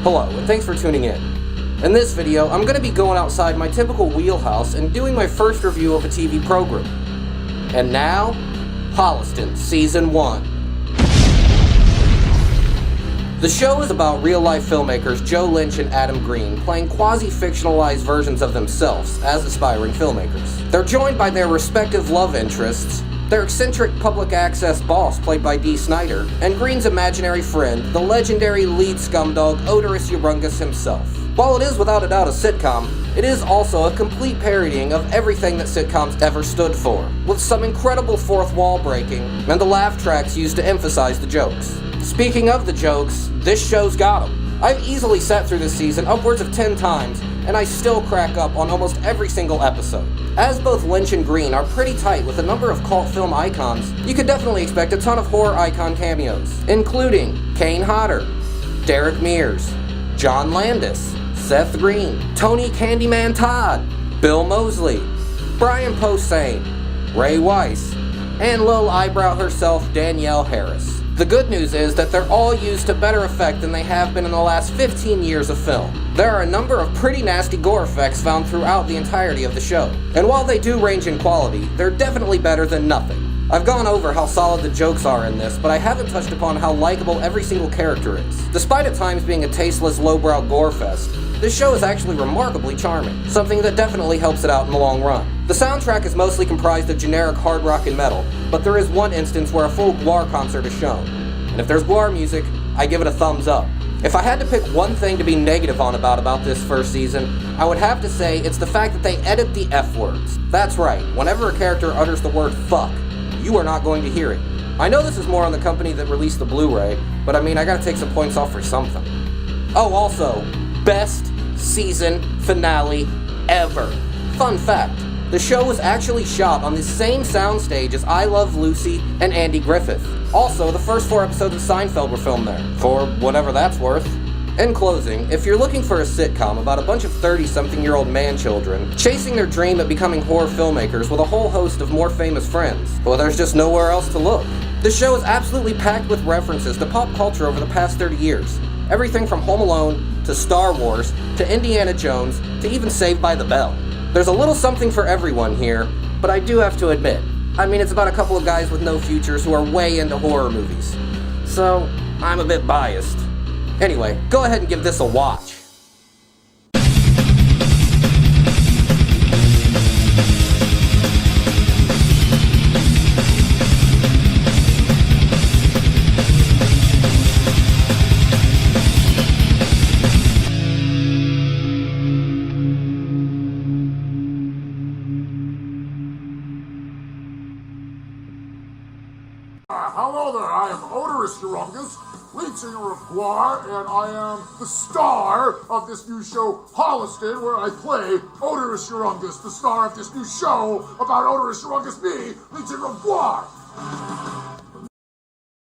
Hello, and thanks for tuning in. In this video, I'm going to be going outside my typical wheelhouse and doing my first review of a TV program. And now, Holliston Season 1. The show is about real-life filmmakers Joe Lynch and Adam Green playing quasi-fictionalized versions of themselves as aspiring filmmakers. They're joined by their respective love interests, their eccentric public access boss played by Dee Snider, and Green's imaginary friend, the legendary lead scumdog Odorous Urungus himself. While it is without a doubt a sitcom, it is also a complete parodying of everything that sitcoms ever stood for, with some incredible fourth wall breaking and the laugh tracks used to emphasize the jokes. Speaking of the jokes, this show's got them. I've easily sat through this season upwards of 10 times, and I still crack up on almost every single episode. As both Lynch and Green are pretty tight with a number of cult film icons, you could definitely expect a ton of horror icon cameos, including Kane Hodder, Derek Mears, John Landis, Seth Green, Tony Candyman Todd, Bill Moseley, Brian Posehn, Ray Weiss, and Lil Eyebrow herself, Danielle Harris. The good news is that they're all used to better effect than they have been in the last 15 years of film. There are a number of pretty nasty gore effects found throughout the entirety of the show, and while they do range in quality, they're definitely better than nothing. I've gone over how solid the jokes are in this, but I haven't touched upon how likable every single character is. Despite at times being a tasteless, lowbrow gore fest, this show is actually remarkably charming, something that definitely helps it out in the long run. The soundtrack is mostly comprised of generic hard rock and metal, but there is one instance where a full GWAR concert is shown. And if there's GWAR music, I give it a thumbs up. If I had to pick one thing to be negative on about this first season, I would have to say it's the fact that they edit the F words. That's right, whenever a character utters the word fuck, you are not going to hear it. I know this is more on the company that released the Blu-ray, but I mean, I gotta take some points off for something. Oh, also, best season finale ever. Fun fact, the show was actually shot on the same soundstage as I Love Lucy and Andy Griffith. Also, the first 4 episodes of Seinfeld were filmed there, for whatever that's worth. In closing, if you're looking for a sitcom about a bunch of 30-something-year-old man-children chasing their dream at becoming horror filmmakers with a whole host of more famous friends, well, there's just nowhere else to look. This show is absolutely packed with references to pop culture over the past 30 years. Everything from Home Alone, to Star Wars, to Indiana Jones, to even Saved by the Bell. There's a little something for everyone here, but I do have to admit, it's about a couple of guys with no futures who are way into horror movies. So, I'm a bit biased. Anyway, go ahead and give this a watch. Hello there, I am Odorous Urungus, lead singer of GWAR, and I am the star of this new show, Holliston, where I play Odorous Urungus, the star of this new show about Odorous Urungus, me, lead singer of GWAR.